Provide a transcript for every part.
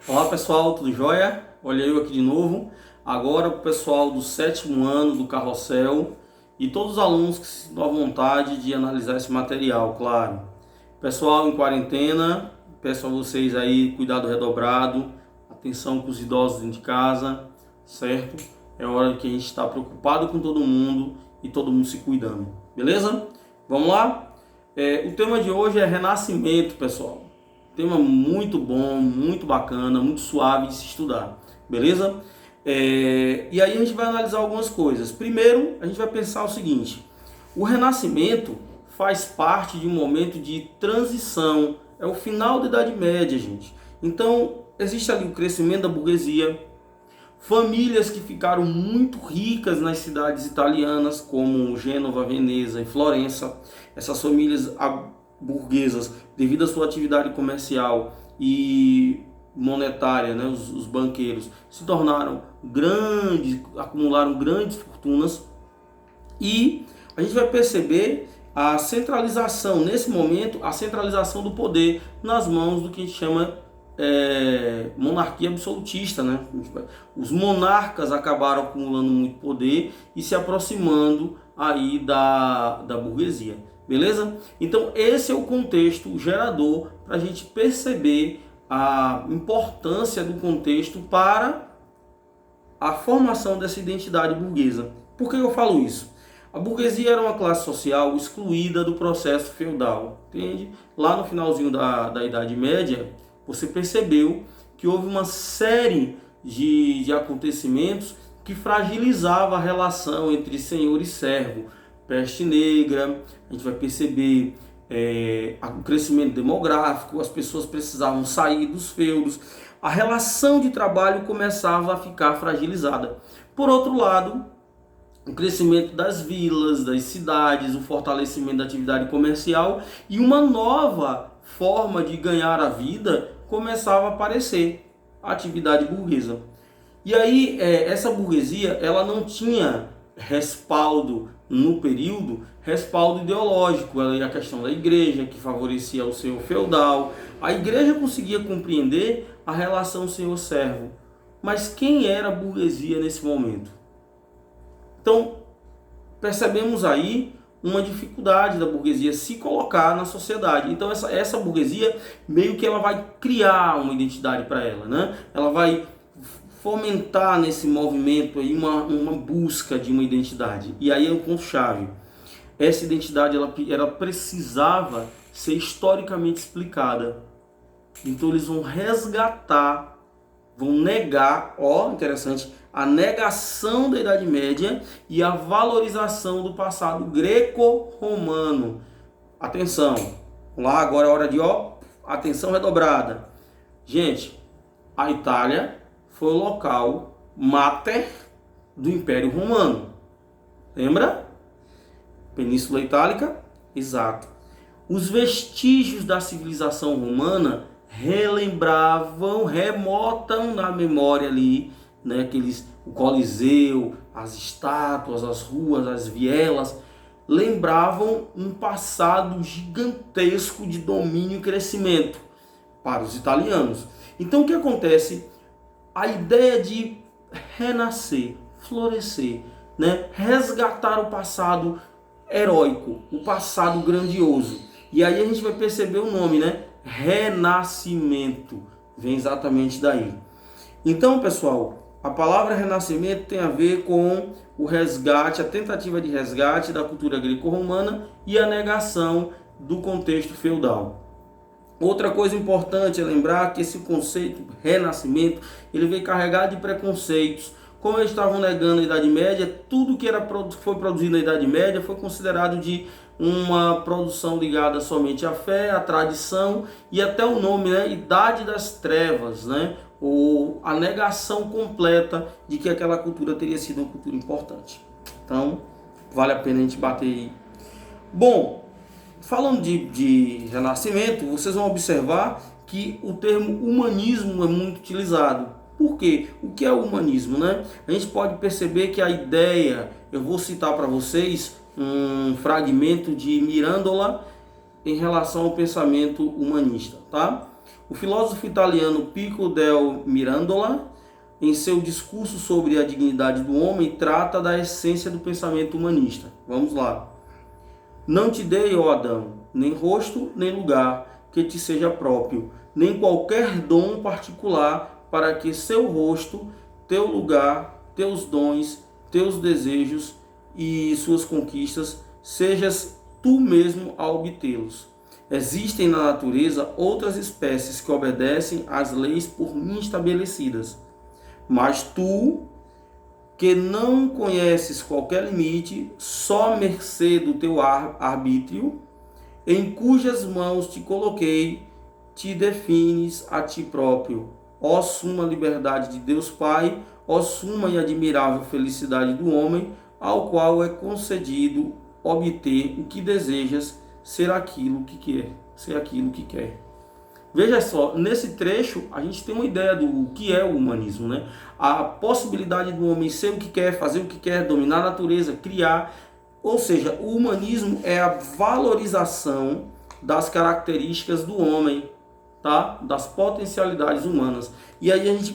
Olá pessoal, tudo jóia? Olha eu aqui de novo. Agora o pessoal do 7º ano do Carrossel e todos os alunos que se dão à vontade de analisar esse material, claro. Pessoal em quarentena, peço a vocês aí cuidado redobrado, atenção com os idosos dentro de casa, certo? É hora que a gente está preocupado com todo mundo e todo mundo se cuidando, beleza? Vamos lá? O tema de hoje é renascimento, pessoal. Tema muito bom, muito bacana, muito suave de se estudar, beleza? E aí a gente vai analisar algumas coisas. Primeiro, a gente vai pensar o seguinte: o renascimento faz parte de um momento de transição, é o final da Idade Média, gente. Então, existe ali o crescimento da burguesia, famílias que ficaram muito ricas nas cidades italianas, como Gênova, Veneza e Florença. Essas famílias burguesas, devido à sua atividade comercial e monetária, né, os banqueiros se tornaram grandes, acumularam grandes fortunas, e a gente vai perceber a centralização, nesse momento, a centralização do poder nas mãos do que a gente chama monarquia absolutista, né? Os monarcas acabaram acumulando muito poder e se aproximando aí da burguesia. Beleza? Então esse é o contexto gerador para a gente perceber a importância do contexto para a formação dessa identidade burguesa. Por que eu falo isso? A burguesia era uma classe social excluída do processo feudal, entende? Lá no finalzinho da Idade Média, você percebeu que houve uma série de acontecimentos que fragilizava a relação entre senhor e servo. Peste negra, a gente vai perceber o crescimento demográfico, as pessoas precisavam sair dos feudos, a relação de trabalho começava a ficar fragilizada. Por outro lado, o crescimento das vilas, das cidades, o fortalecimento da atividade comercial e uma nova forma de ganhar a vida começava a aparecer, a atividade burguesa. E aí, essa burguesia, ela não tinha respaldo no período, respaldo ideológico. Ela ia a questão da igreja, que favorecia o senhor feudal. A igreja conseguia compreender a relação senhor-servo. Mas quem era a burguesia nesse momento? Então, percebemos aí uma dificuldade da burguesia se colocar na sociedade. Então, essa burguesia, meio que ela vai criar uma identidade para ela, né? Ela vai fomentar nesse movimento aí uma busca de uma identidade. E aí é o ponto-chave. Essa identidade ela precisava ser historicamente explicada. Então eles vão resgatar, vão negar, interessante, a negação da Idade Média e a valorização do passado greco-romano. Atenção, lá agora é hora de atenção redobrada. Gente, a Itália foi o local máter do Império Romano. Lembra? Península Itálica? Exato. Os vestígios da civilização romana remontam na memória ali, né, o Coliseu, as estátuas, as ruas, as vielas, lembravam um passado gigantesco de domínio e crescimento para os italianos. Então o que acontece? A ideia de renascer, florescer, né? Resgatar o passado heróico, o passado grandioso. E aí a gente vai perceber o nome, né? Renascimento. Vem exatamente daí. Então, pessoal, a palavra renascimento tem a ver com o resgate, a tentativa de resgate da cultura greco-romana e a negação do contexto feudal. Outra coisa importante é lembrar que esse conceito renascimento, ele veio carregado de preconceitos. Como eles estavam negando a Idade Média, tudo que foi produzido na Idade Média foi considerado de uma produção ligada somente à fé, à tradição e até o nome, né? Idade das Trevas, né? Ou a negação completa de que aquela cultura teria sido uma cultura importante. Então, vale a pena a gente bater aí. Bom, falando de renascimento, vocês vão observar que o termo humanismo é muito utilizado. Por quê? O que é o humanismo, né? A gente pode perceber que a ideia, eu vou citar para vocês um fragmento de Mirandola em relação ao pensamento humanista, tá? O filósofo italiano Pico del Mirandola, em seu discurso sobre a dignidade do homem, trata da essência do pensamento humanista. Vamos lá. Não te dei, ó Adão, nem rosto, nem lugar que te seja próprio, nem qualquer dom particular, para que seu rosto, teu lugar, teus dons, teus desejos e suas conquistas, sejas tu mesmo a obtê-los. Existem na natureza outras espécies que obedecem às leis por mim estabelecidas. Mas tu, que não conheces qualquer limite, só à mercê do teu arbítrio, em cujas mãos te coloquei, te defines a ti próprio. Ó suma liberdade de Deus Pai, ó suma e admirável felicidade do homem, ao qual é concedido obter o que desejas, ser aquilo que quer. Veja só, nesse trecho a gente tem uma ideia do que é o humanismo, né? A possibilidade do homem ser o que quer, fazer o que quer, dominar a natureza, criar. Ou seja, o humanismo é a valorização das características do homem, tá? Das potencialidades humanas. E aí a gente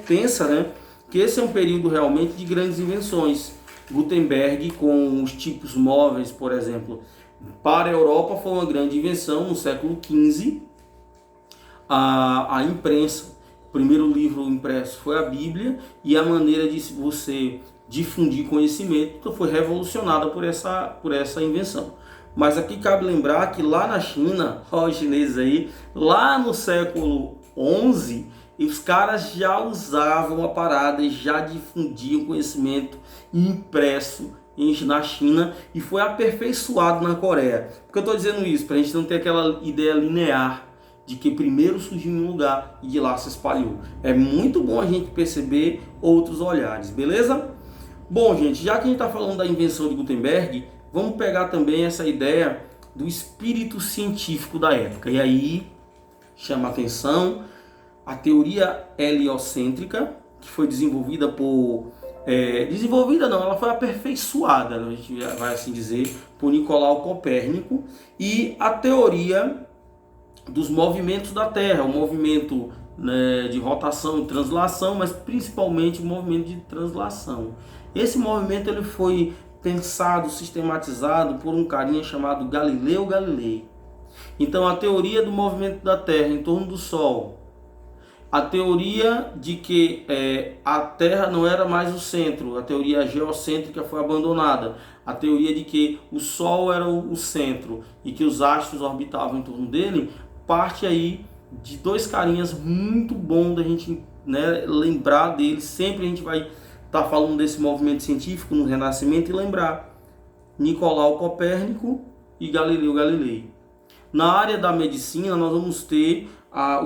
pensa, né, que esse é um período realmente de grandes invenções. Gutenberg, com os tipos móveis, por exemplo, para a Europa foi uma grande invenção no século XV. A imprensa, o primeiro livro impresso foi a Bíblia, e a maneira de você difundir conhecimento foi revolucionada por essa invenção. Mas aqui cabe lembrar que lá na China, os chineses aí, lá no século XI, os caras já usavam a parada e já difundiam conhecimento impresso na China, e foi aperfeiçoado na Coreia. Por que eu estou dizendo isso? Para a gente não ter aquela ideia linear de que primeiro surgiu em um lugar e de lá se espalhou. É muito bom a gente perceber outros olhares, beleza? Bom, gente, já que a gente está falando da invenção de Gutenberg, vamos pegar também essa ideia do espírito científico da época. E aí chama a atenção a teoria heliocêntrica, que foi desenvolvida por... ela foi aperfeiçoada, a gente vai assim dizer, por Nicolau Copérnico, e a teoria dos movimentos da Terra, o movimento, né, de rotação e translação, mas principalmente o movimento de translação. Esse movimento ele foi pensado, sistematizado por um carinha chamado Galileu Galilei. Então a teoria do movimento da Terra em torno do Sol, a teoria de que a Terra não era mais o centro, a teoria geocêntrica foi abandonada, a teoria de que o Sol era o centro e que os astros orbitavam em torno dele, parte aí de dois carinhas muito bom da gente, né, lembrar deles. Sempre a gente vai estar falando desse movimento científico no Renascimento e lembrar Nicolau Copérnico e Galileu Galilei. Na área da medicina nós vamos ter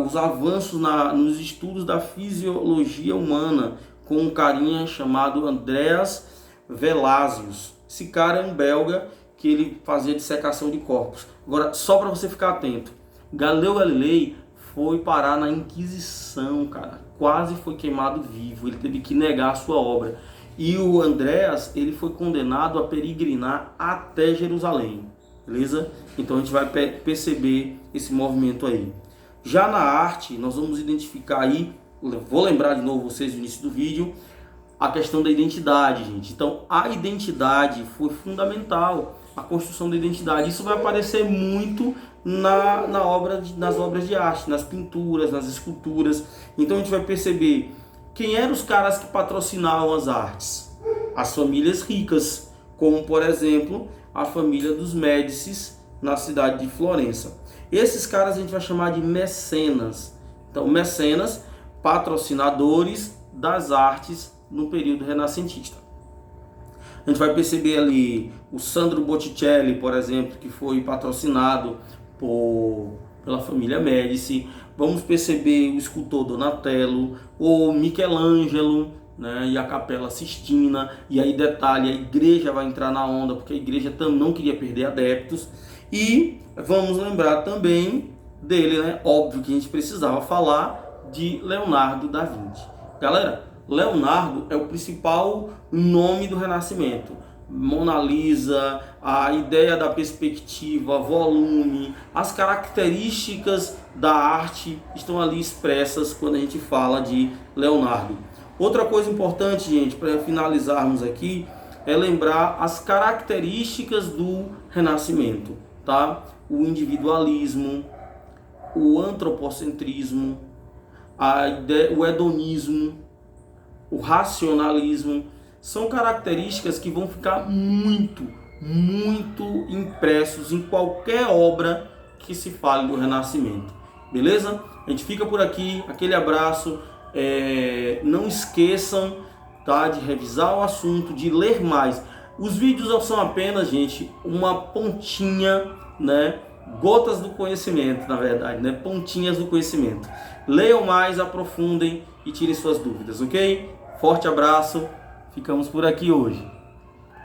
os avanços nos estudos da fisiologia humana, com um carinha chamado Andreas Velasius. Esse cara é um belga que ele fazia dissecação de corpos. Agora, só para você ficar atento, Galileu Galilei foi parar na Inquisição, cara. Quase foi queimado vivo, ele teve que negar a sua obra. E o Andreas, ele foi condenado a peregrinar até Jerusalém, beleza? Então a gente vai perceber esse movimento aí. Já na arte, nós vamos identificar aí, vou lembrar de novo vocês no início do vídeo, a questão da identidade, gente. Então, a identidade foi fundamental, a construção da identidade. Isso vai aparecer muito nas obras de arte, nas pinturas, nas esculturas. Então, a gente vai perceber quem eram os caras que patrocinavam as artes. As famílias ricas, como, por exemplo, a família dos Médicis, na cidade de Florença. Esses caras a gente vai chamar de mecenas. Então, mecenas, patrocinadores das artes no período renascentista. A gente vai perceber ali o Sandro Botticelli, por exemplo, que foi patrocinado pela família Médici. Vamos perceber o escultor Donatello, o Michelangelo, né, e a Capela Sistina. E aí, detalhe, a igreja vai entrar na onda, porque a igreja também não queria perder adeptos. E vamos lembrar também dele, né? Óbvio que a gente precisava falar de Leonardo da Vinci. Galera, Leonardo é o principal nome do Renascimento. Mona Lisa, a ideia da perspectiva, volume, as características da arte estão ali expressas quando a gente fala de Leonardo. Outra coisa importante, gente, para finalizarmos aqui, é lembrar as características do Renascimento, tá? O individualismo, o antropocentrismo, o hedonismo, o racionalismo, são características que vão ficar muito impressos em qualquer obra que se fale do Renascimento. Beleza? A gente fica por aqui, aquele abraço, não esqueçam, tá, de revisar o assunto, de ler mais. Os vídeos são apenas, gente, uma pontinha, né? Gotas do conhecimento, na verdade, né? Pontinhas do conhecimento. Leiam mais, aprofundem e tirem suas dúvidas, ok? Forte abraço, ficamos por aqui hoje.